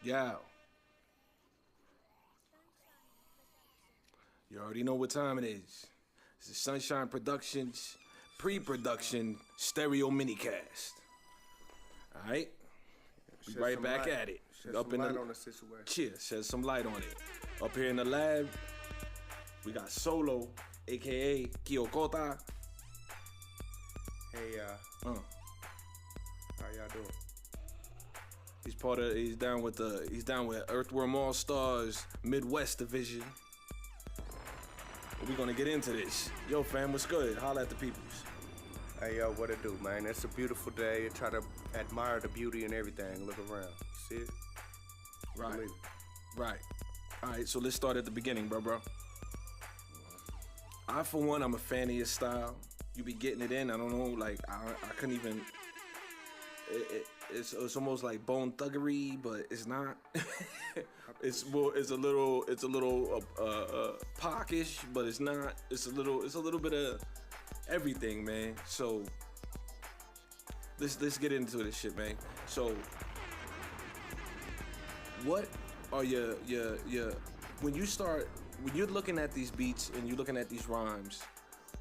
Yeah. You already know what time it is. It's the Sunshine Productions pre-production stereo minicast. Alright? Be Shed right some back light. at it. Shed Up some in light the on the situation. cheers, shed some light on it. Up here in the lab, we got Solo, aka Kyokota. Hey, how y'all doing? He's down with Earthworm All Stars Midwest Division. We're gonna get into this. Yo, fam, what's good? Holla at the peoples. Hey, yo, what it do, man? It's a beautiful day. Try to admire the beauty and everything. Look around. See it? Right. Believe it. Right. All right, so let's start at the beginning, bro. I, for one, I'm a fan of your style. You be getting it in. I don't know, like I couldn't even. It's almost like Bone Thuggery, but it's not. It's a little pockish, but it's not. It's a little bit of everything, man. So let's get into this shit, man. So what are your when you're looking at these beats and you're looking at these rhymes,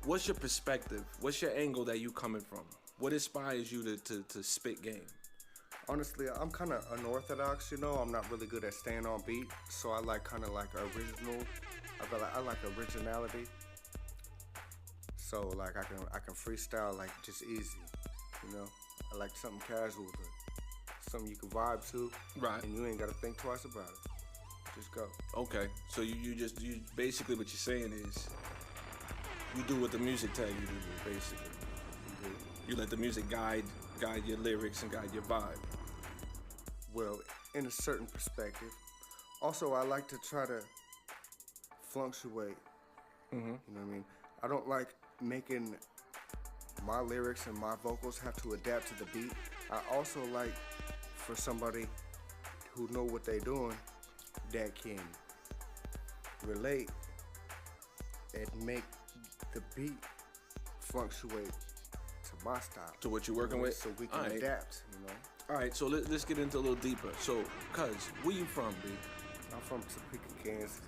what's your perspective? What's your angle that you coming from? What inspires you to spit game? Honestly, I'm kind of unorthodox, you know. I'm not really good at staying on beat, so I like kind of like original. I like originality. So like I can freestyle like just easy, you know. I like something casual, something you can vibe to, Right? And you ain't gotta think twice about it. Just go. Okay, so you basically what you're saying is you do what the music tell you to do, basically. You let the music guide your lyrics and guide your vibe. Well, in a certain perspective. Also, I like to try to fluctuate. You know what I mean? I don't like making my lyrics and my vocals have to adapt to the beat. I also like for somebody who know what they doing that can relate and make the beat fluctuate to my style. To what you're working with? So we can adapt, you know? Alright, so let's get into a little deeper. So, cuz, where you from, B? I'm from Topeka, Kansas.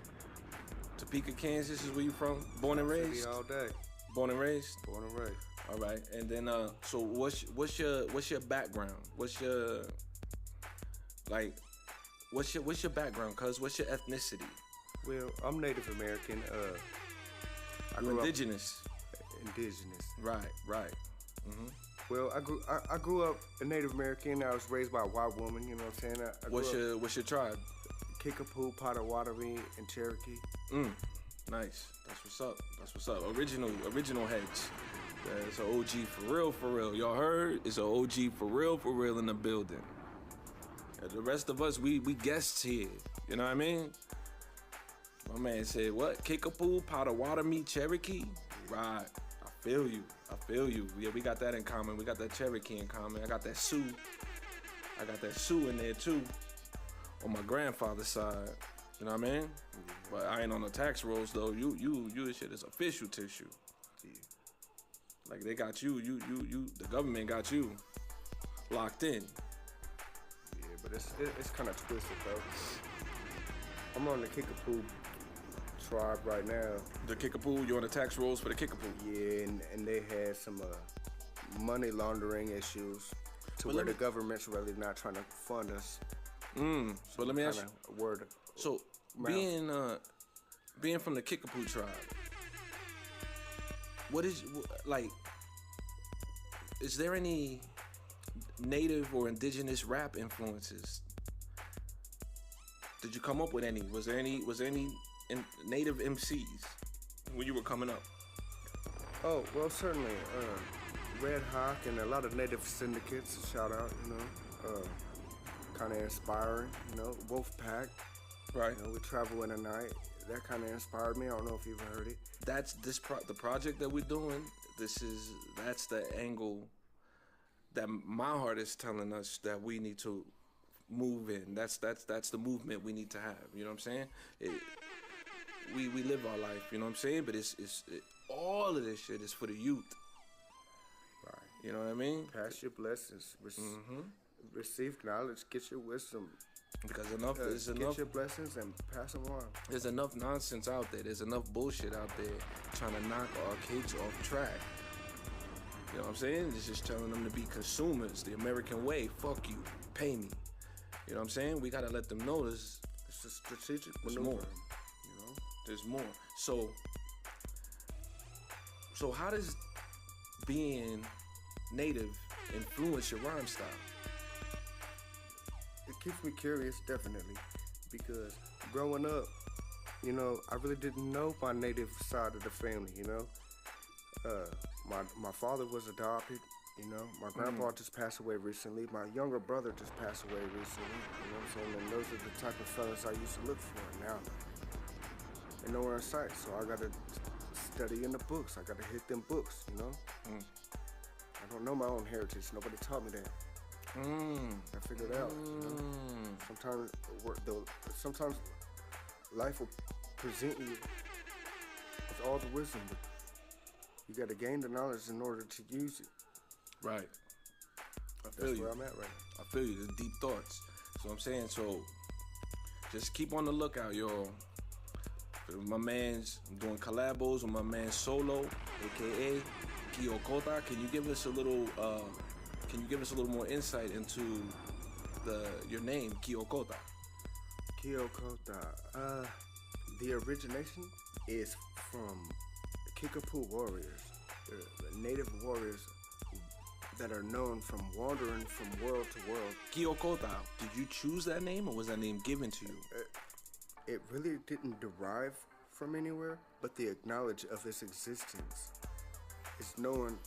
Topeka, Kansas is where you from? Born and raised? City all day. Born and raised? Born and raised. Alright, and then so what's your background? What's your background, cuz? What's your ethnicity? Well, I'm Native American. You're indigenous. Indigenous. Right. Well, I grew up a Native American. I was raised by a white woman. You know what I'm saying? What's your tribe? Kickapoo, Potawatomi, and Cherokee. Nice. That's what's up. Original heads. It's an OG for real. Y'all heard? It's an OG for real in the building. And the rest of us, we guests here. You know what I mean? My man said, what? Kickapoo, Potawatomi, Cherokee? Right. I feel you. Yeah, we got that in common. We got that Cherokee in common. I got that Sioux. In there too. On my grandfather's side. You know what I mean? Yeah. But I ain't on the tax rolls though. You this shit is official tissue. Yeah. Like they got you, the government got you locked in. Yeah, but it's kind of twisted though. I'm on the Kickapoo tribe right now. The Kickapoo, you on the tax rolls for the Kickapoo? Yeah, and they had some money laundering issues to where the government's really not trying to fund us. So let me ask you. Word. So being from the Kickapoo tribe, what is like? Is there any native or indigenous rap influences? Did you come up with any? Was there any native MCs when you were coming up? Oh, well, certainly. Red Hawk and a lot of native syndicates, shout out, you know. Kind of inspiring, you know. Wolfpack. Right. You know, we travel in the night. That kind of inspired me. I don't know if you've heard it. That's the project that we're doing. That's the angle that my heart is telling us that we need to move in. That's the movement we need to have. You know what I'm saying? We live our life. You know what I'm saying? But it's all of this shit is for the youth. Right. You know what I mean? Pass your blessings. Receive knowledge. Get your wisdom. Because enough is enough. Get your blessings and pass them on. There's enough nonsense out there. There's enough bullshit out there trying to knock our kids off track. You know what I'm saying? It's just telling them to be consumers, the American way. Fuck you, pay me. You know what I'm saying? We gotta let them know this. It's a strategic There's maneuver. more. You know, There's more. So how does being native influence your rhyme style? it keeps me curious, definitely, because growing up, you know, I really didn't know my native side of the family. You know, my father was adopted. You know, my grandpa just passed away recently. My younger brother just passed away recently. You know what I'm saying? And those are the type of fellas I used to look for. Now, they're nowhere in sight. So I gotta study in the books. I gotta hit them books. You know. I don't know my own heritage. Nobody taught me that. I figured it out. You know? Sometimes life will present you with all the wisdom, but you got to gain the knowledge in order to use it. Right. That's where I'm at right now. I feel you. There's deep thoughts. So I'm saying, so just keep on the lookout, y'all. My man's, I'm doing collabos with my man Solo, aka Kyokota. Can you give us a little more insight into your name, Kyokota? Kyokota. The origination is from the Kickapoo warriors. They're the native warriors that are known from wandering from world to world. Kyokota, did you choose that name or was that name given to you? It really didn't derive from anywhere, but the acknowledge of its existence is known.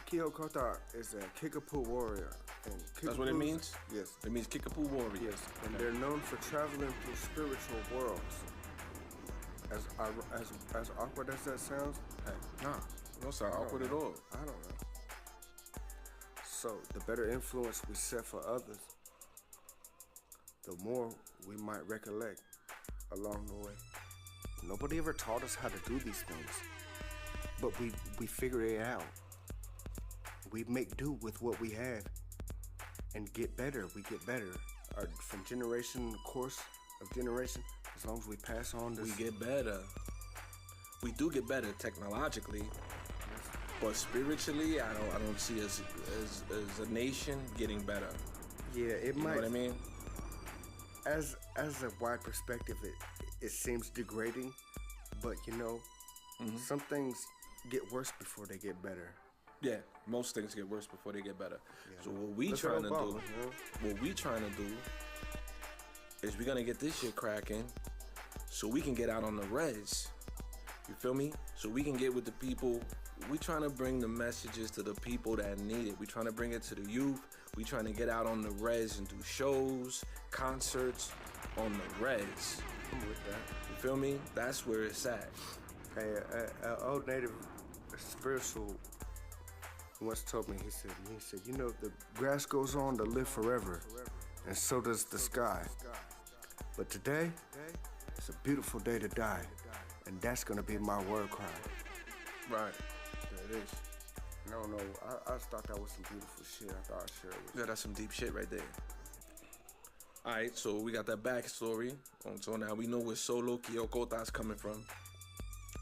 Kyokota is a Kickapoo warrior. And that's what it means? Yes. It means Kickapoo warrior. Yes, and they're known for traveling through spiritual worlds. As awkward as that sounds, hey, nah, it don't sound awkward at all. I don't know. So the better influence we set for others, the more we might recollect along the way. Nobody ever taught us how to do these things, but we figure it out. We make do with what we have and get better. We get better. From generation, course of generation, as long as we pass on this. We get better. We do get better technologically, but spiritually, I don't see us as a nation getting better. Yeah, it might. You know what I mean? As a wide perspective, it seems degrading, but you know, some things get worse before they get better. Yeah, most things get worse before they get better. Yeah. So what we Look trying to Obama, do, you know? what we trying to do, is we gonna get this shit cracking, so we can get out on the res. You feel me? So we can get with the people. We trying to bring the messages to the people that need it. We trying to bring it to the youth. We trying to get out on the res and do shows, concerts on the res. I'm with that. You feel me? That's where it's at. Hey, an old native spiritual once told me, he said, you know, the grass goes on to live forever, and so does the sky. But today, it's a beautiful day to die, and that's gonna be my word cry. Right. There it is. I don't know. I thought that was some beautiful shit. I thought I'd share it with you. Yeah, that's some deep shit right there. All right, so we got that backstory. So now we know where Solo Kyokota's coming from.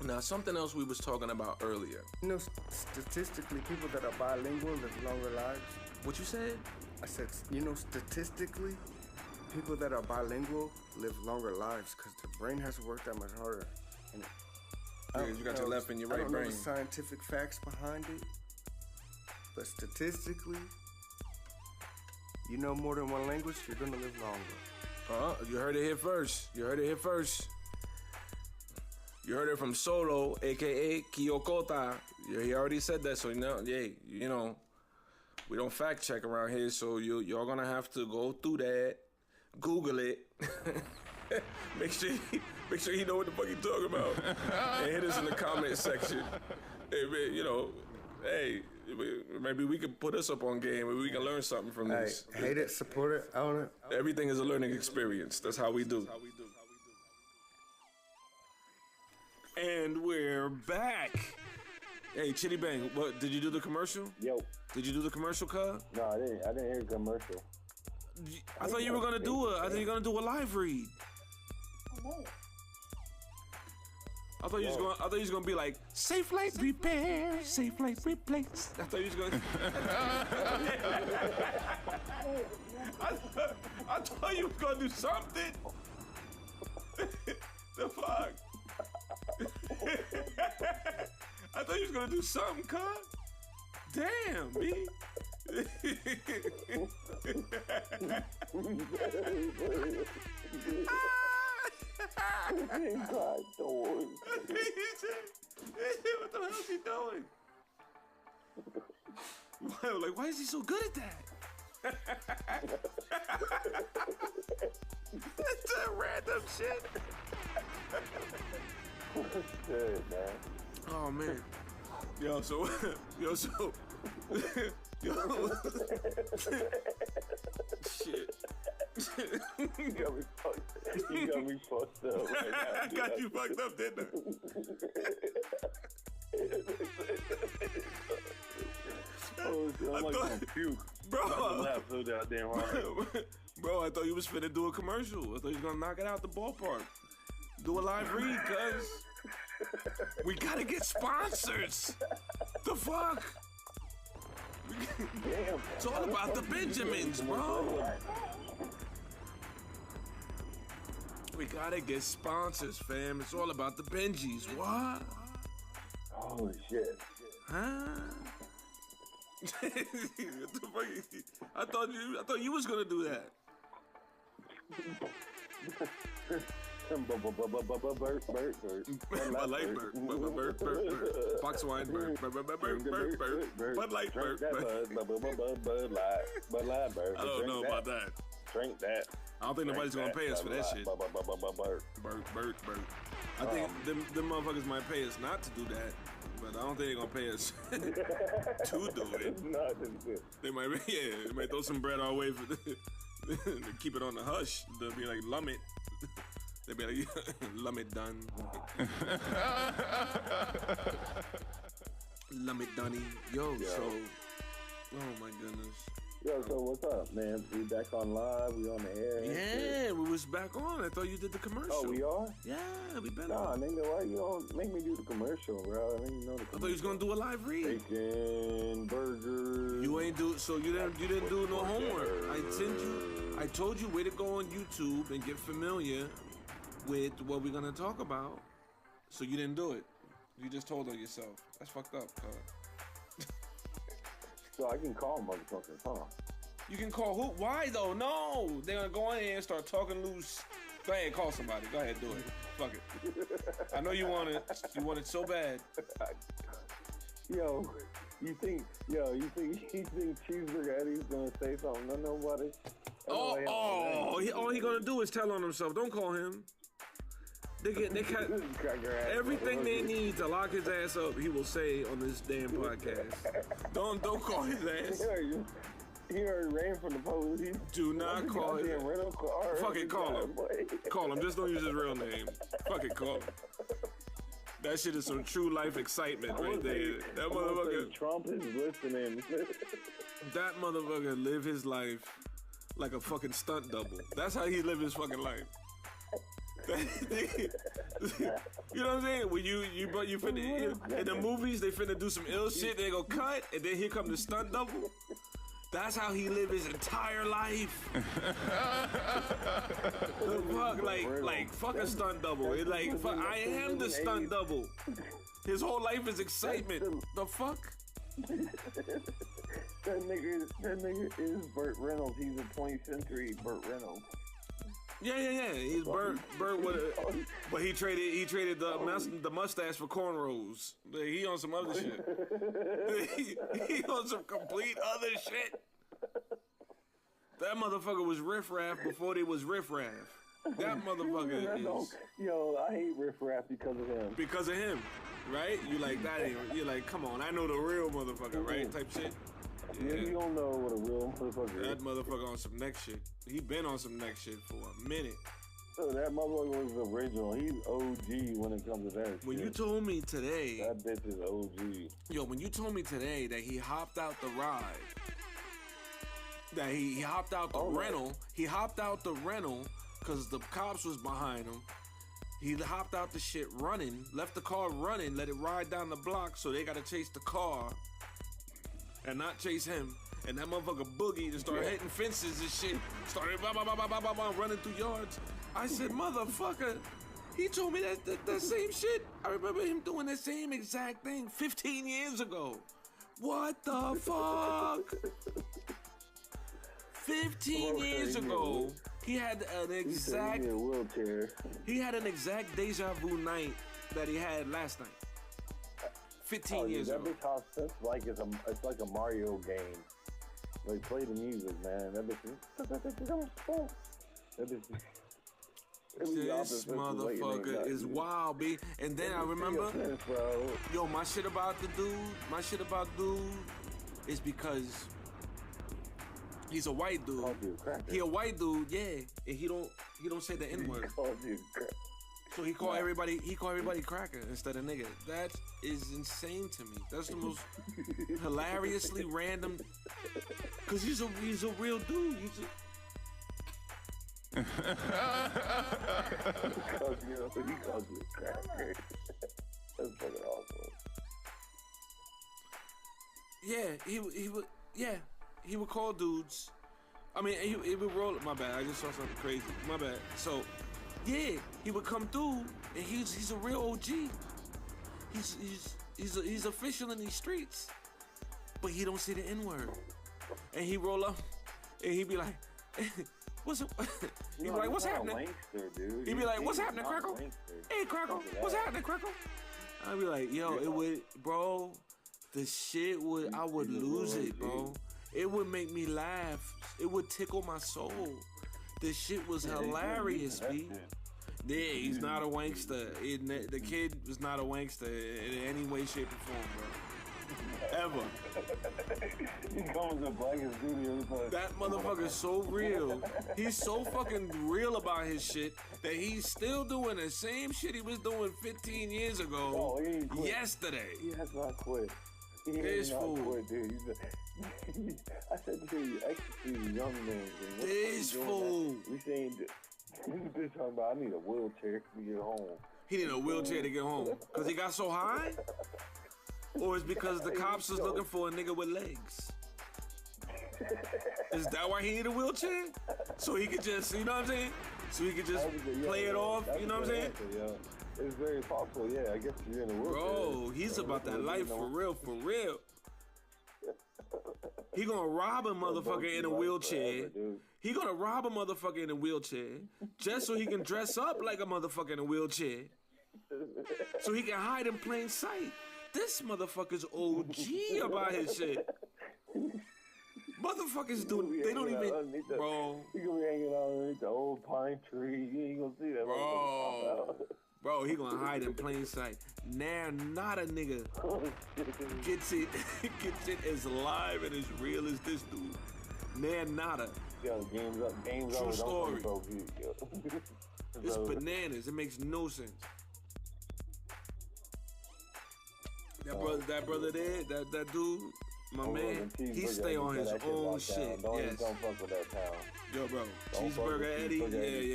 Now, something else we was talking about earlier. You know, statistically, people that are bilingual live longer lives. What you said? I said, you know, statistically, people that are bilingual live longer lives because the brain has to work that much harder. And you got your left and your right brain. I don't brain. know the scientific facts behind it, but statistically, you know more than one language, you're gonna live longer. You heard it here first. You heard it here first. You heard it from Solo, aka Kyokota. He already said that, so you know, we don't fact check around here, so y'all gonna have to go through that, Google it, make sure you know what the fuck you talking about, and hit us in the comment section. Hey, man, you know, hey, maybe we can put us up on game, maybe we can learn something from this. Hate it, support it, own it. Everything is a learning experience. That's how we do. And we're back. Hey, Chitty Bang, what did you do the commercial? Yo. Did you do the commercial, cuz? No, I didn't hear the commercial. I thought you were gonna do a live read. I thought you was gonna be like, safe light repair, safe light replace. I thought you was gonna. I thought you was gonna do something. The fuck? I thought you was gonna do something, cuz. Damn, B. What the hell is he doing? Like, why is he so good at that? That's that random shit. Good, man. Oh man. Yo, so shit. You got me fucked up right now. I got you fucked up, didn't I? Oh, shit, I'm like gonna puke. Bro. I laughed so goddamn hard. Bro, I thought you was finna do a commercial. I thought you was gonna knock it out the ballpark. Do a live read, cuz. We gotta get sponsors. The fuck? Damn. It's all about the Benjamins, bro. We gotta get sponsors, fam. It's all about the Benjis. What? Holy shit. Huh? What the fuck? I thought you was gonna do that. Bert. Bud Light Bert. Fox Wine Bert. Bud Light Bert. Bud Light Bert. I don't know about that. Drink that. I don't think nobody's gonna pay us for that shit. Bert. I think them motherfuckers might pay us not to do that, but I don't think they're gonna pay us to do it. They might throw some bread our way for to keep it on the hush. They'll be like, lum it. They'll be like, lum it done. Lum it dunny. Yo, so, oh my goodness. Yo, so what's up, man? We back on live? We on the air? Yeah, we was back on. I thought you did the commercial. Oh, we are? Yeah, we been Nah, on. nigga, why you don't make me do the commercial, bro? I didn't know the commercial. I thought you was gonna do a live read. Bacon, burgers. You ain't do so. You didn't do no homework. I told you where to go on YouTube and get familiar with what we're gonna talk about. So you didn't do it. You just told on yourself. That's fucked up, cuz. So I can call motherfuckers, huh? You can call who? Why though? No, they're gonna go in here and start talking loose. Go ahead, call somebody. Go ahead, do it. Fuck it. I know you want it. You want it so bad. Yo, you think Cheeseburger Eddie's gonna say something to nobody? All he gonna do is tell on himself. Don't call him. They everything they need to lock his ass up. He will say on this damn podcast. Don't call his ass. He already ran from the police. Do not call him. Fuck it, call him. Call him. Just don't use his real name. Fuck it, call him. That shit is some true life excitement right there. That motherfucker. Trump is listening. That motherfucker live his life like a fucking stunt double. That's how he live his fucking life. You know what I'm saying? When you finna in the movies, they finna do some ill shit. They go cut, and then here come the stunt double. That's how he live his entire life. The fuck, like fuck a stunt double. It like fuck, I am the stunt double. His whole life is excitement. The fuck? That nigga is Burt Reynolds. He's a 20th century Burt Reynolds. Yeah. He's Burt but he traded the mustache for cornrows. He on some other shit. he on some complete other shit. That motherfucker was riffraff before they was riffraff. That motherfucker is. Yo, I hate riffraff because of him. Because of him, right? You like that? You're like, come on, I know the real motherfucker, right? Type shit. Yeah, you don't know what a real motherfucker is. That motherfucker on some next shit. He been on some next shit for a minute. So that motherfucker was original. He's OG when it comes to that When shit. you told me today... That bitch is OG. Yo, when you told me today that he hopped out the ride that he hopped out the rental. He hopped out the rental because the cops was behind him. He hopped out the shit running, left the car running, let it ride down the block, so they gotta chase the car and not chase him. And that motherfucker boogie just started hitting fences and shit. Started running through yards. I said, motherfucker, he told me that same shit. I remember him doing the same exact thing 15 years ago. What the fuck? 15 years ago, he had an exact wheelchair. He had an exact deja vu night that he had last night. 15 years ago. That bitch house sense it's like a Mario game. Like play the music, man. That bitch. This motherfucker is wild, B. And then I remember, yo, my shit about dude is because he's a white dude. He a white dude, yeah, and he don't say the N-word. So he call everybody cracker instead of nigga. That is insane to me. That's the most hilariously random. Cause he's a real dude. He calls you a cracker. That's fucking awesome. Yeah, he would call dudes. I mean, he would roll. My bad. I just saw something crazy. My bad. So, yeah, he would come through, and he's a real OG. He's official in these streets, but he don't say the N-word. And he roll up, and he be like, "What's up?" He be like, "What's happening?" He be like, "What's happening, Crackle? Hey, Crackle, what's happening, Crackle?" I'd be like, "Yo, it would, bro. The shit would, I would lose it, bro. It would make me laugh. It would tickle my soul. The shit was hilarious, B." Yeah, he's not a wankster. The kid was not a wankster in any way, shape, or form, bro. Ever. He comes the blackest dude. That motherfucker's so real. He's so fucking real about his shit that he's still doing the same shit he was doing 15 years ago. Yesterday. He has not quit. This fool. Quit, dude. I said to you, execute young man. This fool. We saying this talking about I need a wheelchair to get home. He needed a wheelchair to get home because he got so high, or it's because the cops was looking for a nigga with legs. Is that why he needed a wheelchair? So he could just, you know what I'm saying? So he could just play it off, you know what I'm saying? It's very possible, yeah. I guess you're in a wheelchair. Bro, he's about that life for real, for real. He gonna rob a motherfucker in a wheelchair. He gonna rob a motherfucker in a wheelchair just so he can dress up like a motherfucker in a wheelchair. So he can hide in plain sight. This motherfucker's OG about his shit. Motherfuckers they don't even, bro. He gonna be hanging out underneath the old pine tree. You ain't gonna see that. Bro, he gonna hide in plain sight. Now, not a nigga gets it as live and as real as this dude. Now, nada. Yo, games True over. story. Yo. It's bananas. It makes no sense. That brother there, that dude, my man, he stay on his own shit. Yes. Don't fuck with that town. Yo, bro, Cheeseburger Eddie,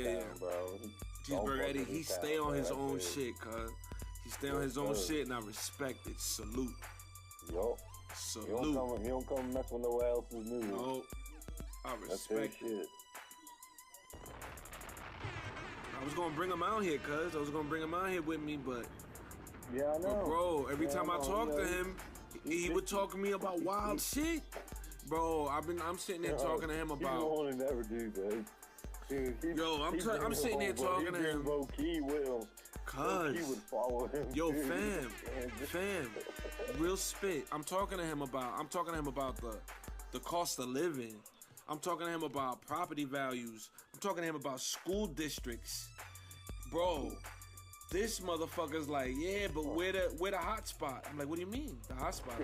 yeah. Bro. Cheeseburger Eddie, he stay on his own shit, cuz. He stay on his own shit, and I respect it. Salute. Yo. Salute. You don't come mess with no one else's music. No. I respect it. I was gonna bring him out here, cuz. I was gonna bring him out here with me, but... Yeah, I know. But bro, every time I talk to him, he would talk to me about wild shit. Bro, I'm sitting there talking to him about... He won't never do that. Dude, I'm sitting there talking to him. Low-key with him. Cuz. He would follow him. Yo, dude. fam. Real spit. I'm talking to him about the cost of living. I'm talking to him about property values. I'm talking to him about school districts. Bro, this motherfucker's like, yeah, but where the hot spot? I'm like, what do you mean, the hot spot?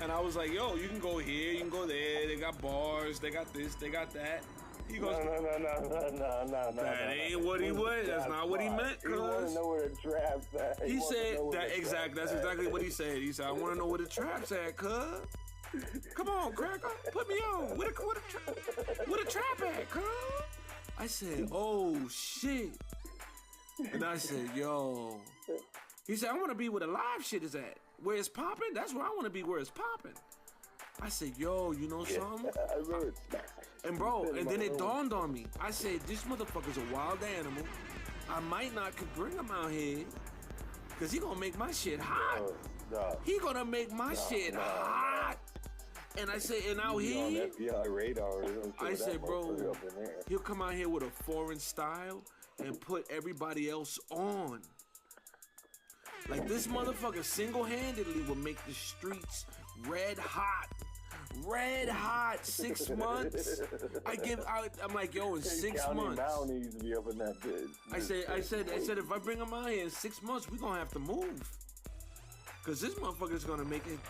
And I was like, yo, you can go here, you can go there. They got bars, they got this, they got that. He goes, no. That ain't what he was. That's not what he meant, cuz. He want to know where the trap's at. He said that exactly. That's exactly what he said. He said, I want to know where the trap's at, cuz. Come on, cracker, put me on. Where the trap at, cuz? I said, oh shit. And I said, yo. He said, I want to be where the live shit is at. Where it's popping, that's where I want to be, where it's popping. I said, yo, you know something? And bro, and then it dawned on me. I said, this motherfucker's a wild animal. I might not could bring him out here, cause he gonna make my shit hot. He gonna make my shit hot. And I said, and out here, FBI radar. I said, bro, he'll come out here with a foreign style and put everybody else on. Like this motherfucker single-handedly will make the streets red hot. Red hot, 6 months. I'm like, yo, in 6 months. Needs to be up in that bitch. I said, if I bring him out here in 6 months, we gonna have to move. Cause this motherfucker's gonna make it,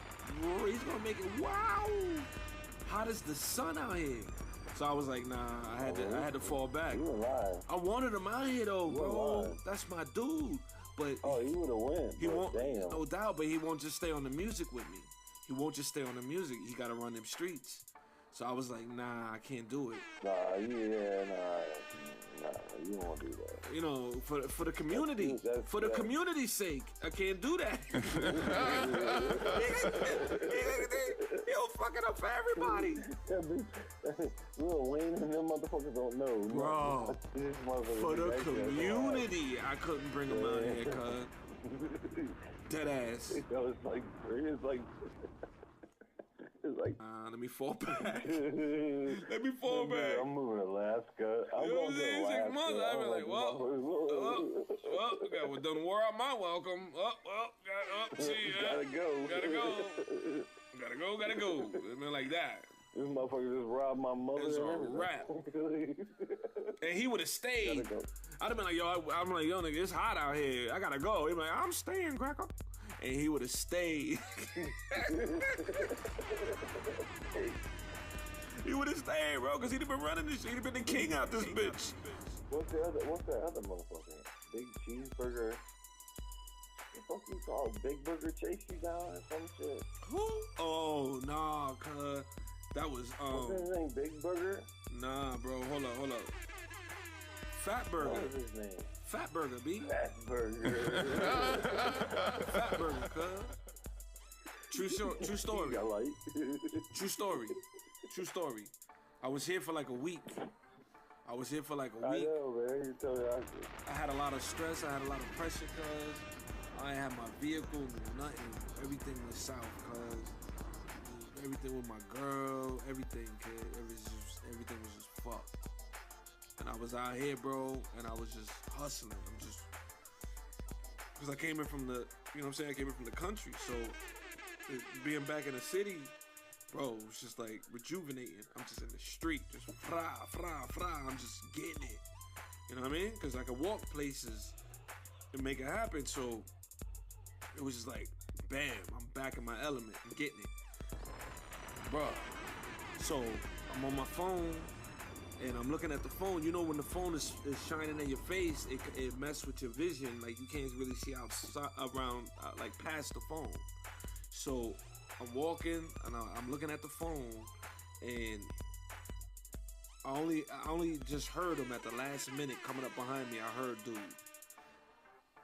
he's gonna make it, wow, hot as the sun out here. So I was like, nah, I had to fall back. You were lying. I wanted him out here though, bro. That's my dude. But he would have won. He won't, damn. no doubt, but he won't just stay on the music with me. He won't just stay on the music. He gotta run them streets. So I was like, nah, I can't do it. Nah, you don't want to do that. You know, for the community, for the community's sake, I can't do that. He'll fuck it up for everybody. Lil Wayne and them motherfuckers don't know. Bro, for the community, I couldn't bring him out here, cuz. Dead ass. It's like, let me fall back. Let me fall back. I'm moving to Alaska. I'm going to Alaska. 6 months, I've been like, well, don't wear out my welcome. See ya. Gotta go. It's been like that. This motherfucker just robbed my mother. It's a wrap. And he would have stayed. I'd have been like, yo, I'm like, yo, nigga, it's hot out here. I gotta go. He'd be like, I'm staying, cracker. And he would have stayed. He would have stayed, bro, because he'd have been running this shit. He'd have been the king out this bitch. What's that other motherfucker? Big cheeseburger. The fuck you call Big Burger chase you down or some shit? Who? Oh, nah, cuz. That was, What's his name, Big Burger? Nah, bro, hold up. Fat Burger. What is his name? Fat Burger, B. Fat Burger. Fat Burger, cuz. True story. True story. I was here for like a week. I know, man. You tell me I had a lot of stress. I had a lot of pressure, cuz. I had my vehicle, nothing. Everything was south, cuz. Everything with my girl, everything, kid. Everything was just fucked. And I was out here, bro, and I was just hustling. Because I came in from the, you know what I'm saying? I came in from the country, so being back in the city, bro, it was just like rejuvenating. I'm just in the street, just fra. I'm just getting it. You know what I mean? Because I could walk places and make it happen, so it was just like, bam, I'm back in my element. I'm getting it. Bro, so I'm on my phone, and I'm looking at the phone. You know when the phone is shining in your face, it messes with your vision. Like you can't really see outside, around, like past the phone. So I'm walking, and I'm looking at the phone, and I only just heard him at the last minute coming up behind me. I heard dude.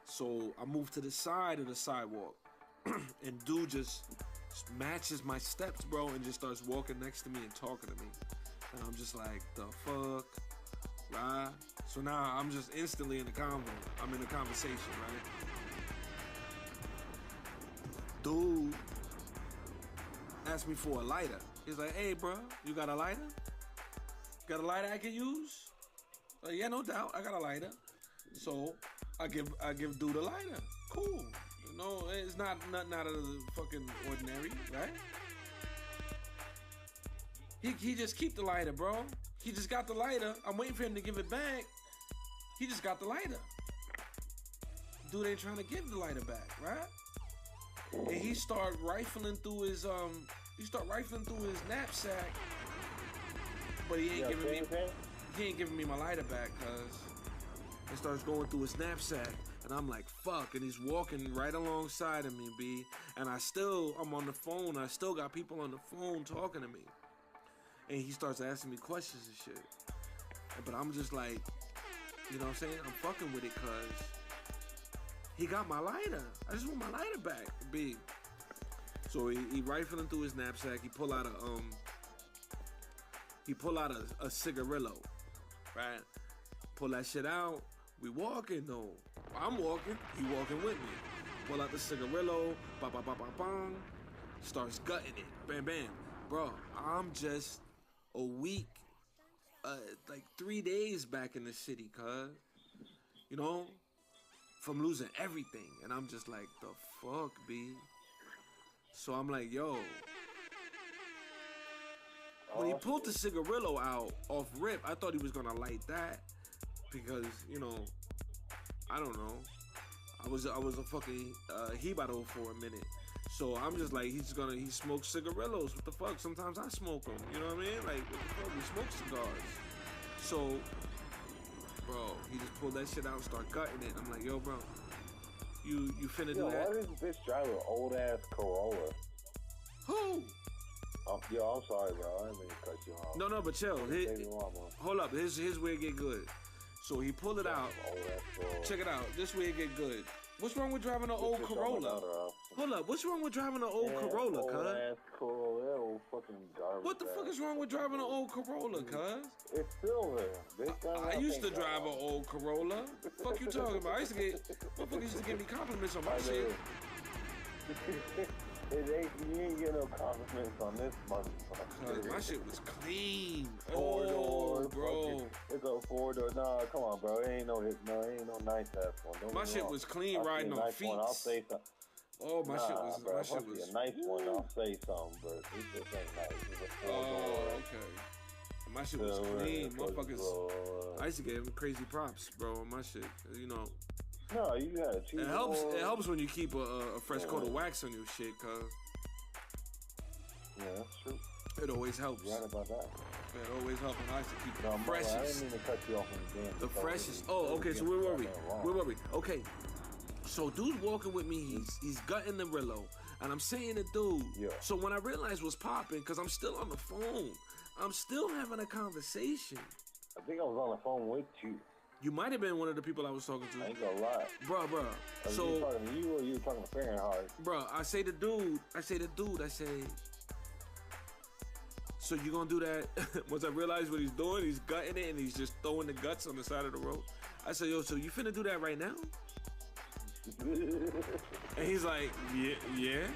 So I moved to the side of the sidewalk, and dude just matches my steps, bro, and just starts walking next to me and talking to me. And I'm just like, the fuck, right? So now I'm just instantly in the convo. I'm in the conversation, right? Dude asked me for a lighter. He's like, hey, bro, you got a lighter? Got a lighter I can use? Like, yeah, no doubt, I got a lighter. So I give dude a lighter. Cool. You know, it's not nothing out of the fucking ordinary, right? He just keep the lighter, bro. He just got the lighter. I'm waiting for him to give it back. He just got the lighter. Dude ain't trying to give the lighter back, right? And he start rifling through his knapsack. But he ain't giving me my lighter back, cuz. He starts going through his knapsack. And I'm like, fuck. And he's walking right alongside of me, B. And I'm on the phone. I still got people on the phone talking to me. And he starts asking me questions and shit. But I'm just like, you know what I'm saying? I'm fucking with it because he got my lighter. I just want my lighter back, B. So he rifling through his knapsack. He pull out a cigarillo, right? Pull that shit out. We walking though. I'm walking. He walking with me. Pull out the cigarillo. Ba ba ba ba bang. Starts gutting it. Bam bam. Bro, I'm just a week, like 3 days back in the city, cuz. You know, from losing everything, and I'm just like, the fuck, B. So I'm like, yo. When he pulled the cigarillo out off rip, I thought he was gonna light that because, you know, I don't know. I was a fucking hebado for a minute. So I'm just like, he smokes cigarillos. What the fuck? Sometimes I smoke them. You know what I mean? Like, what the fuck? We smoke cigars. So, bro, he just pulled that shit out and start gutting it. I'm like, yo, bro, you finna do that? Why does this bitch drive an old ass Corolla? Who? Yo, I'm sorry, bro. I didn't mean to cut you off. No, but chill. Hold up. Here's where it get good. So he pulled it out. Check it out. This way it get good. What's wrong with driving an old Corolla? Hold up. What's wrong with driving an old Corolla, cuz? Old ass Corolla, old fucking garbage. What the fuck is wrong with driving an old Corolla, cuz? It's still there. I used to drive an old Corolla. Fuck you talking about? Motherfuckers used to give me compliments on my shit. You ain't getting no compliments on this motherfucker. My shit was clean. Four-door, bro. It's a 4-door. Nah, come on, bro. It ain't no nice ass one. My shit was clean riding on feet. I'll say something. Oh, my shit was. A nice one. I'll say something, but this shit ain't nice. It's a 4-door. Oh, okay. My shit was clean, motherfuckers. I used to give him crazy props, bro. On my shit, you know. No, you gotta cheat. It helps when you keep a fresh coat of wax on your shit, cuz. Yeah, that's true. It always helps. You're right about that. It always helps when I used to keep it I freshest. didn't mean to cut you off on the game. The freshest. Oh, okay. So where were we? Okay. So dude's walking with me. He's gutting the Rillo, and I'm saying to dude. Yeah. So when I realized what's popping, cause I'm still on the phone, I'm still having a conversation. I think I was on the phone with you. You might have been one of the people I was talking to. I ain't gonna lie. Bruh. So you talking to you or you talking to Fahrenheit? Bruh, I say, so you gonna do that? Once I realize what he's doing, he's gutting it and he's just throwing the guts on the side of the road. I say, yo, so you finna do that right now? And he's like, yeah.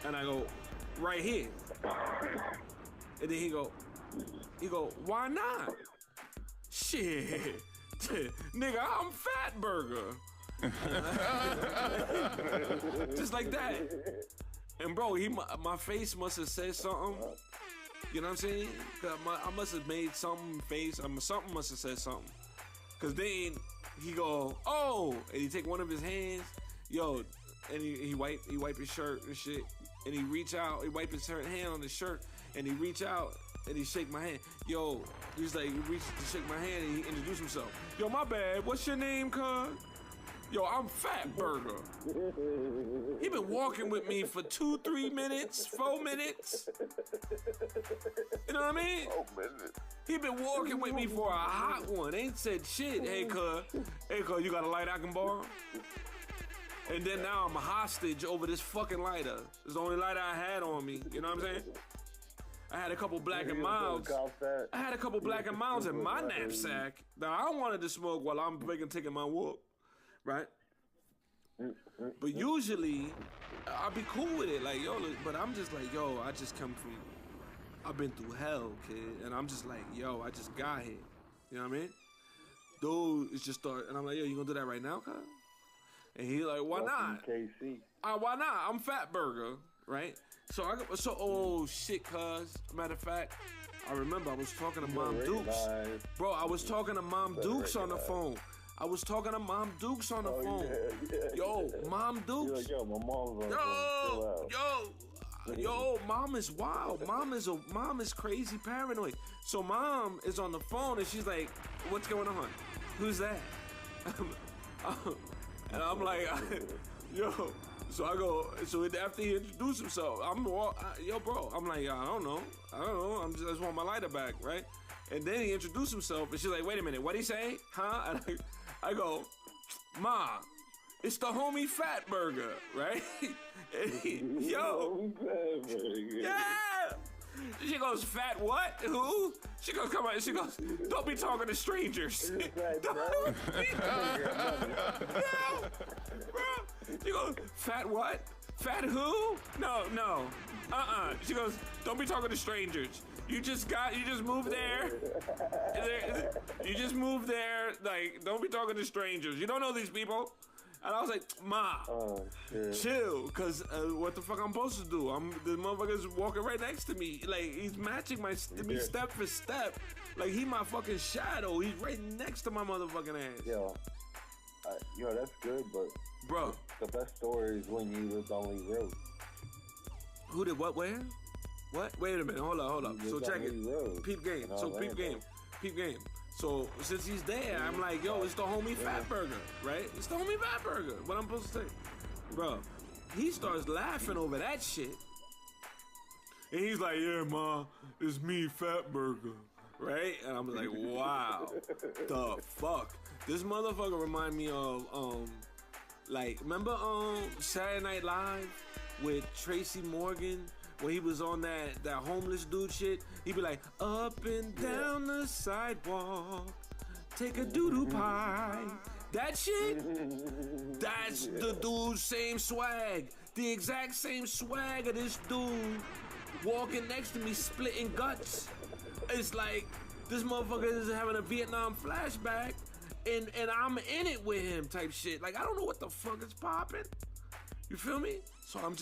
And I go, right here. And then he go, why not? Shit. Nigga, I'm Fat Burger. Just like that. And bro, my face must have said something. You know what I'm saying? I must have made something face. Something must have said something. Cause then he go, oh, and he take one of his hands, yo, and he wipe his shirt and shit, and he reach out, he wipe his hand on his shirt, and he reach out. And he shake my hand. Yo, he's like, he reached to shake my hand and he introduced himself. Yo, my bad. What's your name, cuz? Yo, I'm Fat Burger. He been walking with me for 2, 3 minutes, 4 minutes. You know what I mean? 4 minutes. He been walking with me for a hot one. Ain't said shit. Hey, cuz, you got a light I can borrow? And then now I'm a hostage over this fucking lighter. It's the only lighter I had on me. You know what I'm saying? I had a couple Black and Milds. I had a couple Black and Milds in my knapsack that I wanted to smoke while I'm taking my walk, right? But usually, I'll be cool with it, like, yo, but I'm just like, yo, I've been through hell, kid, and I'm just like, yo, I just got here, you know what I mean? Dude, it's just start, and I'm like, yo, you gonna do that right now, cuz? And he like, why not? Why not? I'm Fat Burger, right? So oh shit, cuz. Matter of fact, I remember I was talking to Mom Dukes. Bro, I was talking to Mom Dukes on the phone. Yo, Mom Dukes. Yo, my mom's Yo, Mom is wild. Mom is crazy paranoid. So Mom is on the phone and she's like, what's going on? Who's that? And I'm like, yo. So I go. So after he introduced himself, yo, bro. I'm like, I don't know. I just want my lighter back, right? And then he introduced himself, and she's like, wait a minute, what'd he say? Huh? And I go, Ma, it's the homie Fat Burger, right? Yo. Yeah. She goes, fat what? Who? She goes, come on. She goes, don't be talking to strangers. Bro. She goes, fat what? Fat who? No. She goes, don't be talking to strangers. You just moved there. You just moved there. Like, don't be talking to strangers. You don't know these people. And I was like, Ma, chill, cause what the fuck I'm supposed to do? The motherfucker's walking right next to me. Like, he's matching me step for step. Like, he my fucking shadow. He's right next to my motherfucking ass. Yo, that's good, but bro, the best story is when you lived on Lee Road. Who did what? Where? What? Wait a minute. Hold up. So check it. Peep game. So peep game. So since he's there, I'm like, yo, it's the homie Fat Burger, right? It's the homie Fat Burger. What I'm supposed to say, bro? He starts laughing over that shit, and he's like, yeah, Ma, it's me, Fat Burger, right? And I'm like, wow, the fuck? This motherfucker remind me of like, remember Saturday Night Live with Tracy Morgan? When he was on that homeless dude shit, he'd be like, up and down the sidewalk, take a doo-doo pie. That shit, that's the dude's same swag. The exact same swag of this dude walking next to me, splitting guts. It's like, this motherfucker is having a Vietnam flashback, and I'm in it with him type shit. Like, I don't know what the fuck is popping. You feel me? So I'm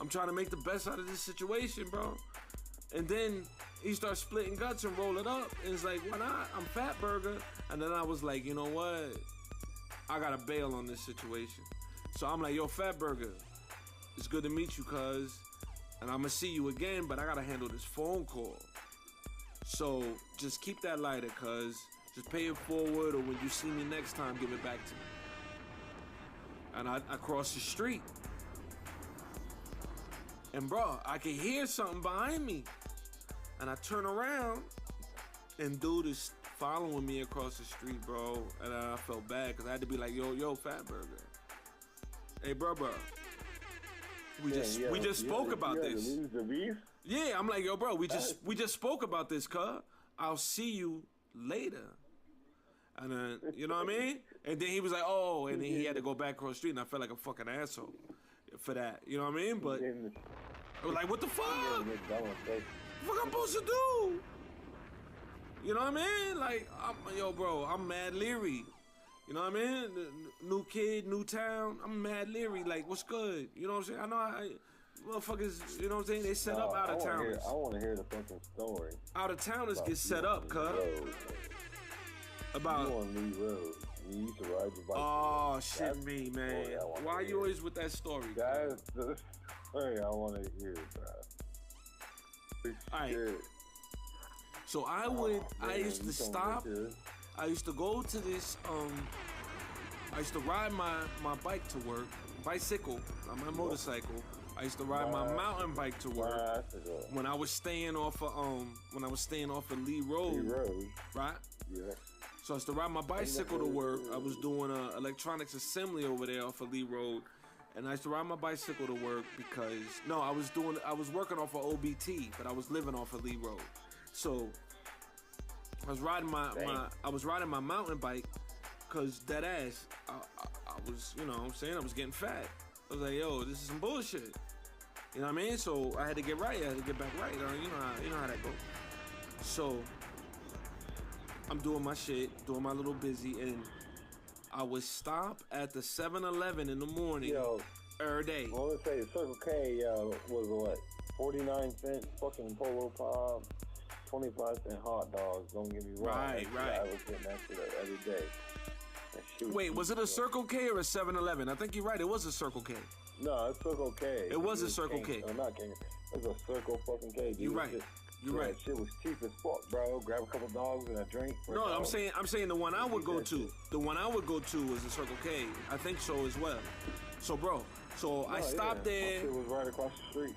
trying to make the best out of this situation, bro. And then he starts splitting guts and roll it up. And it's like, why not? I'm Fat Burger. And then I was like, you know what? I gotta bail on this situation. So I'm like, yo, Fat Burger, it's good to meet you, cuz. And I'm gonna see you again, but I gotta handle this phone call. So just keep that lighter, cuz. Just pay it forward, or when you see me next time, give it back to me. And I cross the street. And bro, I could hear something behind me. And I turn around, and dude is following me across the street, bro. And I felt bad, because I had to be like, yo, Fat Burger. Hey, bro. We just spoke about this. Yeah, I'm like, yo, bro, we just spoke about this, cuz. I'll see you later. And then, you know what I mean? And then he was like, oh, and then he had to go back across the street, and I felt like a fucking asshole for that. You know what I mean? But I was like, what the fuck? What the fuck I'm supposed to do? You know what I mean? Like, yo, bro, I'm mad leery. You know what I mean? New kid, new town. I'm mad leery. Like, what's good? You know what I'm saying? I know motherfuckers, you know what I'm saying? They set up out of towners. I want to hear the fucking story. Out of towners get set up, cuz. About. You on Lee Road. You used to ride your bike. Oh, shit, me, man. Why are you always with that story? That's the story I want to hear, bro. Alright. So I used to stop. I used to go to this, I used to ride my bike to work, bicycle, not my motorcycle. I used to ride my mountain bike to work when I was staying off of Lee Road. Right? Yeah. So I used to ride my bicycle to work. I was doing electronics assembly over there off of Lee Road. And I used to ride my bicycle to work because, I was working off of OBT, but I was living off of Lee Road. So I was riding my mountain bike because dead ass, I was, you know what I'm saying, I was getting fat. I was like, yo, this is some bullshit. You know what I mean? So I had to get right. I had to get back right. You know how that goes. So I'm doing my shit, doing my little busy, and I would stop at the 7-Eleven in the morning every day. I want to say Circle K was what? 49 cent fucking Polo Pop, 25 cent hot dogs. Don't get me wrong. Right. I was getting that shit every day. Wait, was it a Circle K or a 7-Eleven? I think you're right. It was a Circle K. No, it's Circle K. It was a Circle K. No, not King. It was a Circle fucking K. You're right. You're right. That shit was cheap as fuck, bro. Grab a couple dogs and a drink. No, I'm saying the one I would go to. The one I would go to was the Circle K. I think so as well. So, bro, I stopped there. My shit was right across the street.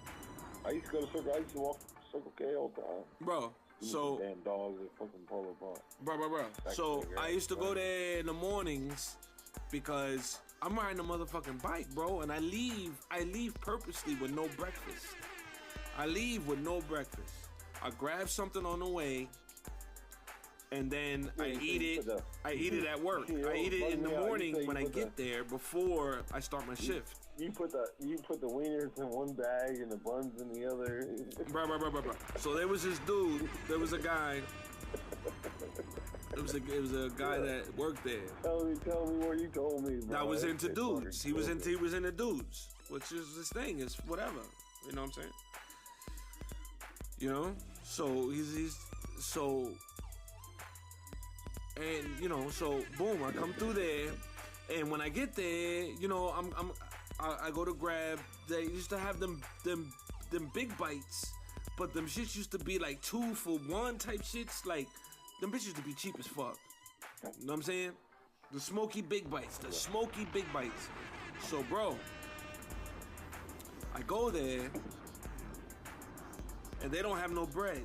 I used to go to Circle. I used to walk Circle K all the time. Bro, so damn dogs at fucking Polo Park. Bro. So I used to go there in the mornings because I'm riding a motherfucking bike, bro, and I leave purposely with no breakfast. I leave with no breakfast. I grab something on the way, and then I eat it. I eat it at work. I eat it in the morning when I get there before I start my shift. You put the wieners in one bag and the buns in the other. Bro. So there was this dude. There was a guy. It was a guy that worked there. Tell me what you told me, bro. That was into dudes. He was into dudes, which is this thing. It's whatever. You know what I'm saying? You know. So he's so. And you know, so boom, I come through there, and when I get there, you know, I go to grab. They used to have them big bites, but them shits used to be like 2 for 1 type shits. Like them bitches used to be cheap as fuck. You know what I'm saying? The smoky big bites. So bro, I go there, and they don't have no bread.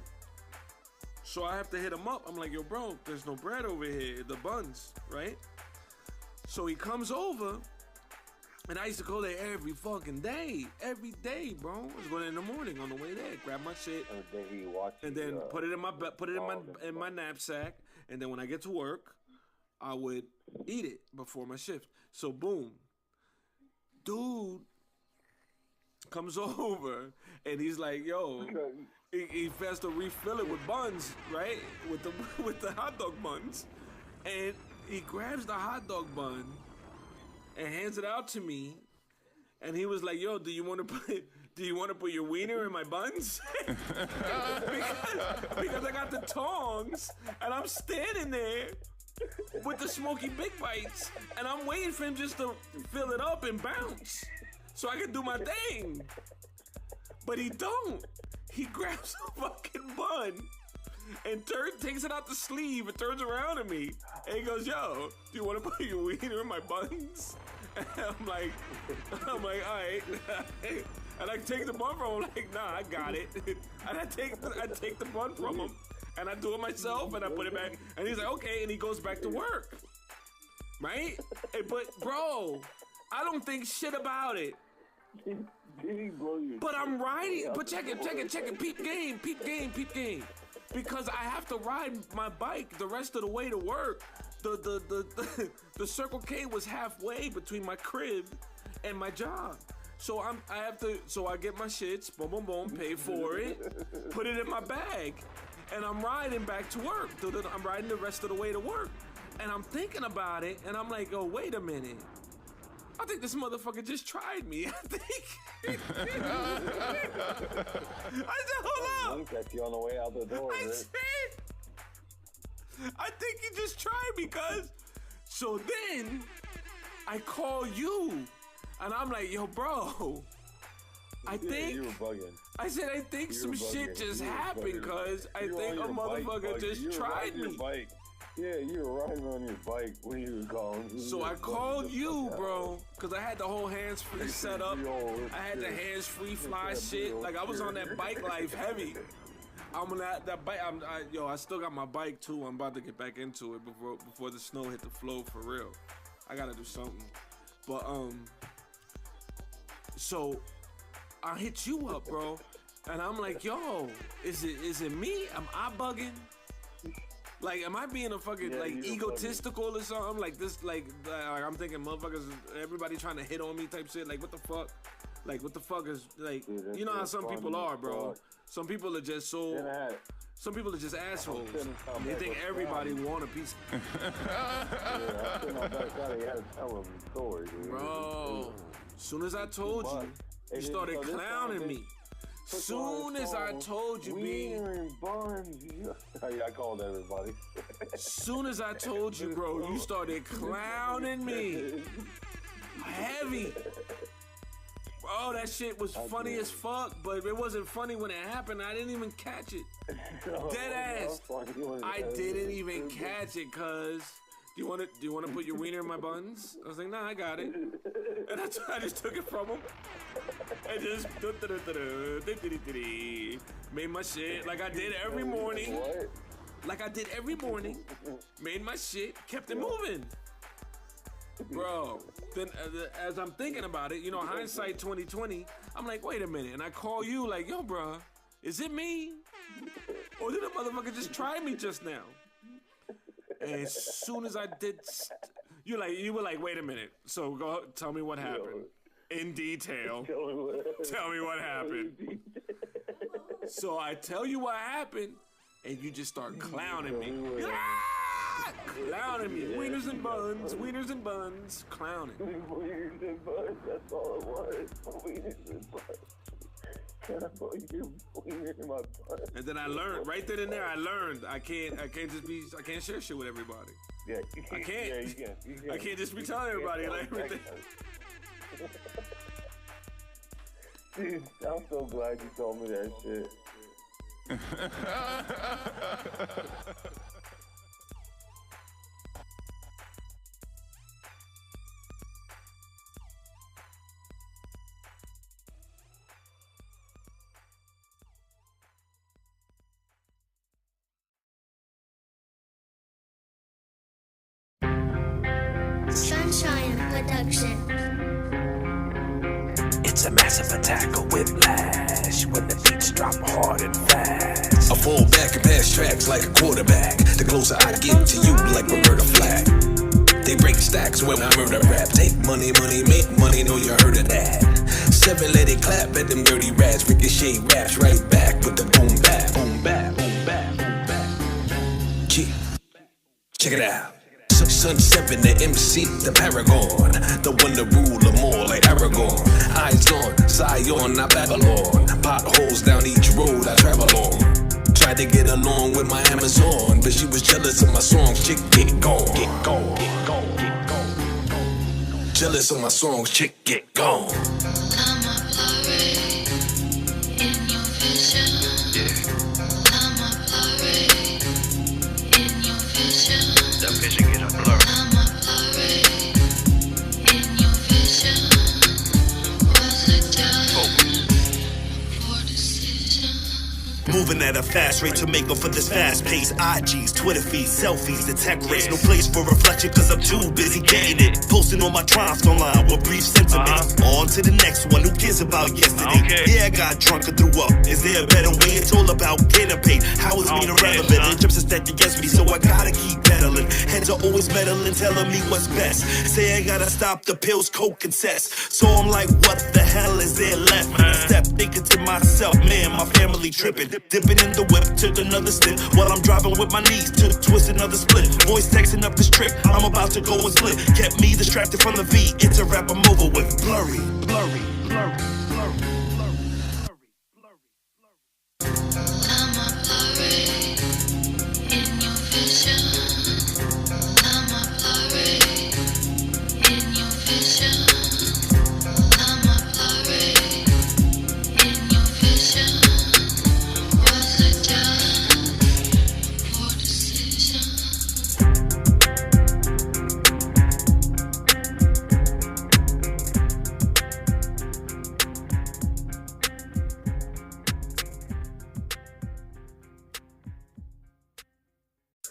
So I have to hit him up. I'm like, yo, bro, there's no bread over here. The buns, right? So he comes over, and I used to go there every fucking day. Every day, bro. I was going in the morning on the way there, grab my shit, and then put it in my knapsack. And then when I get to work, I would eat it before my shift. So boom, dude comes over, and he's like, yo. He has to refill it with buns, right? With the hot dog buns, and he grabs the hot dog bun and hands it out to me, and he was like, "Yo, do you want to put your wiener in my buns?" because I got the tongs, and I'm standing there with the smoky big bites, and I'm waiting for him just to fill it up and bounce, so I can do my thing. But he don't. He grabs a fucking bun and takes it out the sleeve and turns around at me. And he goes, yo, do you want to put your wiener in my buns? And I'm like, all right. And I take the bun from him. I'm like, nah, I got it. And I take the bun from him. And I do it myself and I put it back. And he's like, okay. And he goes back to work. Right? But, bro, I don't think shit about it. But I'm riding. But check it. Peep game. Because I have to ride my bike the rest of the way to work. The Circle K was halfway between my crib and my job. So I get my shits, boom, pay for it, put it in my bag, and I'm riding back to work. I'm riding the rest of the way to work. And I'm thinking about it, and I'm like, oh, wait a minute. I think this motherfucker just tried me. I said, hold up. Look at you on the way out the door. I think he just tried me, cuz. So then, I call you, and I'm like, yo, bro, I think... You were bugging. I said, I think some shit just happened, cuz. I think a motherfucker just tried me. Yeah, you were riding on your bike when you were calling. So I called you, bro, because I had the whole hands-free set up. I had the hands-free fly shit. Like, I was on that bike life heavy. I'm on that bike. I still got my bike, too. I'm about to get back into it before the snow hit the floor for real. I got to do something. But, so I hit you up, bro. And I'm like, yo, is it me? Am I bugging? Like, am I being a fucking, egotistical or something? Like, this, like I'm thinking motherfuckers, everybody trying to hit on me type shit. Like, what the fuck? Like, what the fuck is, like, dude, you know how some people are, bro. Some people are just some people are just assholes. They think everybody want a piece. Bro, soon as I told you, you started clowning me. Soon as I told you, B. I called everybody. Soon as I told you, bro, you started clowning me. Heavy. Bro, Oh, that shit was funny as fuck, but it wasn't funny when it happened. I didn't even catch it. Dead ass. I didn't even catch it, cuz. Do you want to put your wiener in my buns? I was like, nah, I got it. And I just took it from him. And just made my shit like I did every morning. Like I did every morning. Made my shit, kept it moving. Bro, then as I'm thinking about it, you know, hindsight 2020, I'm like, wait a minute. And I call you like, yo, bro, is it me? Or did a motherfucker just try me just now? And as soon as I did, you were like, wait a minute. So go tell me what happened. In detail. Tell me what happened. So I tell you what happened, and you just start clowning me. Clowning me. Wieners and buns, clowning. Wieners and buns, that's all it was. Wieners and buns. Can I put your wiener in my butt? And then I learned, right then and there, I can't share shit with everybody. Yeah, I can't. Yeah, you can. I can't just be telling everybody like everything. Dude, I'm so glad you told me that shit. Sunshine Production. It's a massive attack of whiplash when the beats drop hard and fast. I fall back and pass tracks like a quarterback. The closer I get to you, like Roberta Flack. They break stacks when I murder rap. Take money, make money, know you heard of that. 7 let it clap at them dirty rats. Ricochet raps right back with the boom bap. Boom bap, boom bap, boom bap. Check it out. Sun 7, the MC, the paragon, the one to rule them all like Aragorn. Eyes on Zion, not Babylon. Potholes down each road I travel on. Tried to get along with my Amazon, but she was jealous of my songs. Chick, get gone, get gone, get gone, get gone. Jealous of my songs, chick, get gone. I'm a blurry in your vision. I'm a blurry in your vision. The vision get a blur. I'm a blurry in your vision. Was it done for decision? Moving at a fast rate to make up for this fast pace. IGs, Twitter feeds, selfies, the tech race. No place for reflection cause I'm too busy getting it. Posting all my triumphs online with brief sentiments. On to the next one, who cares about yesterday? Yeah, I got drunk and threw up. Is there a better way? It's all about getting paid. How is being irrelevant? The chips are stacked against me, so I gotta keep pedaling. Heads are always meddling, telling me what's best. Say I gotta stop the pills, coke and cess. So I'm like, what the hell is there left? I step thinking to myself, man, my family tripping. Dipping in the whip, took another step while I'm driving with my knees to twist another split. Voice texting up this trick, I'm about to go and split. Kept me distracted from the V, it's a rap I'm over with. Blurry, blurry, blurry, blurry, blurry, blurry, blurry. I'm a blurry in your vision. I'm a blurry in your vision. I'm a blurry in your vision. Was it done for decision?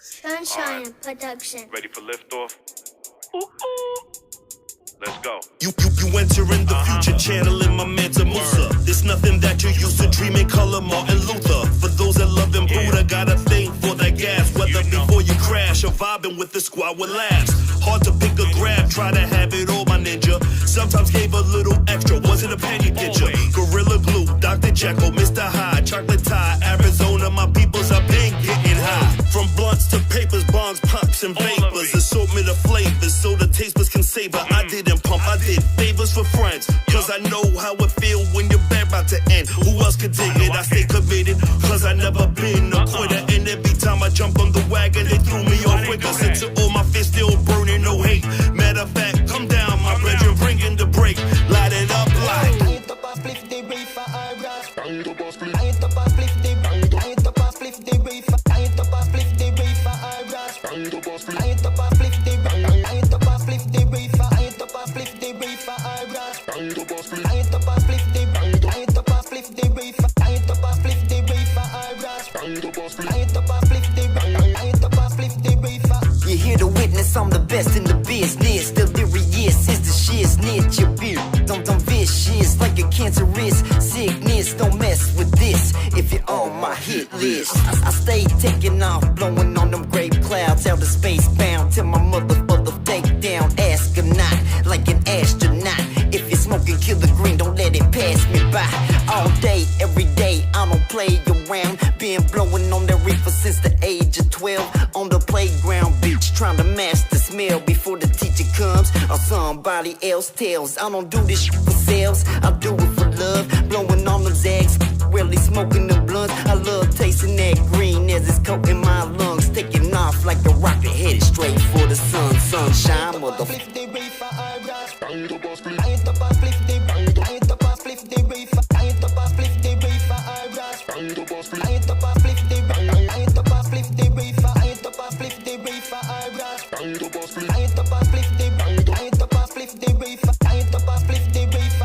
Sunshine Production. Ready for liftoff? Let's go. You entering the future, channeling my Mansa Musa. There's nothing that you used to dream in color, Martin Luther. For those that love them Buddha, got a thing for that gas. Whether before you crash or vibing with the squad with laughs. Hard to pick a grab, try to have it all, my ninja. Sometimes gave a little extra, wasn't a penny pincher. Gorilla Glue, Dr. Jekyll, Mr. Hyde, Chocolate Tie, Arizona, my peoples have been getting high. From blunts to papers, bongs, pops, and vapors. Assortment of flavors, so the tasters can savor. I didn't pump, I did favors for friends. Cause I know how it feel when your bag about to end. Who else could dig it? I stay committed, cause I never been a quitter. And every time I jump on the wagon, they threw me off quicker. Since all my fists still burning, no hate. Matter of fact, come down, my brethren, bringing the break. Light it up like. ain't up a flip the I ain't up a flip the reefer, I ain't up a flip the reefer, I ain't up a flip the I ain't up a flip the reefer, I ain't up a flip the reefer, I ain't up a flip the I ain't up a flip the reefer. You hear the witness, I'm the best in the business. Delirious is the shiznit. Your beard don't vicious like a cancerous sickness. Don't mess with this if you're on my hit list. I stay taking off, blowing on them gray clouds, outer space bound till my mother take down. Ask or not, like an astronaut. If you're smoking, kill the green, don't let it pass me by. All day, every day, I don't play around. Been blowing on the reefer since the age of 12. On the playground beach, trying to master the smell before the teacher comes or somebody else tells. I don't do this shit for sales, I do it for love. Blowing on them zags, really smoking the blunts. I love tasting that green as it's coating my lungs. Taking off like a rocket headed straight for the sun. Sunshine, motherfucker. I ain't up a flip the I ain't up a flip the I ain't up a flip the reefer, I ain't up a flip the reefer, I ain't up a flip the I ain't up a flip the reefer, I ain't up a flip the reefer, I ain't up a flip the I ain't up a flip the reefer, I ain't up a flip the reefer,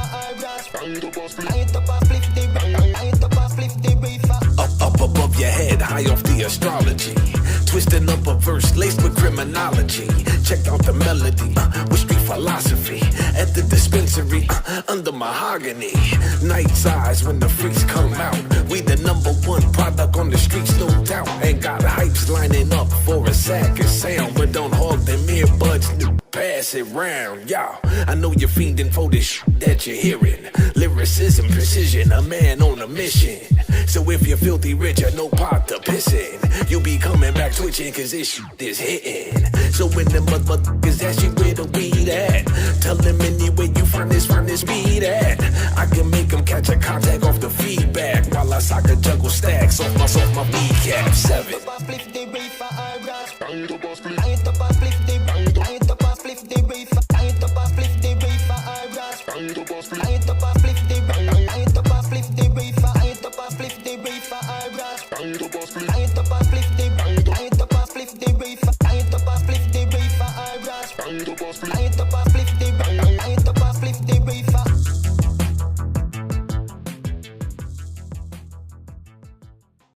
I ain't up a flip the I ain't up a flip the reefer. Up above your head, high off the astrology. Twisting up a verse laced with criminology. Check out the melody with street philosophy. At the dispensary, under mahogany. Night's eyes when the freaks come out. We the #1 product on the streets, no doubt. Ain't got hypes lining up for a sack of sound. But don't hog them earbuds, pass it round, y'all. I know you're fiending for this that you're hearing. Lyricism, precision, a man on a mission. So if you're filthy rich, I know pot to piss in. You be coming back twitching cause this shit is hitting. So when the motherfuckers ask you where the weed at, tell them anywhere you find this speed at. I can make them catch a contact off the feedback while I soccer juggle stacks off my kneecap. 7. I ain't up a flip the reefer, I ain't up a flip the I ain't up a flip the reefer, I ain't up a flip the reefer, I ain't up a flip the I ain't up a flip the reefer, I ain't up a flip the reefer, I ain't up a flip the I ain't up a flip the I ain't up a flip the reefer, I ain't up a flip the reefer, I ain't up a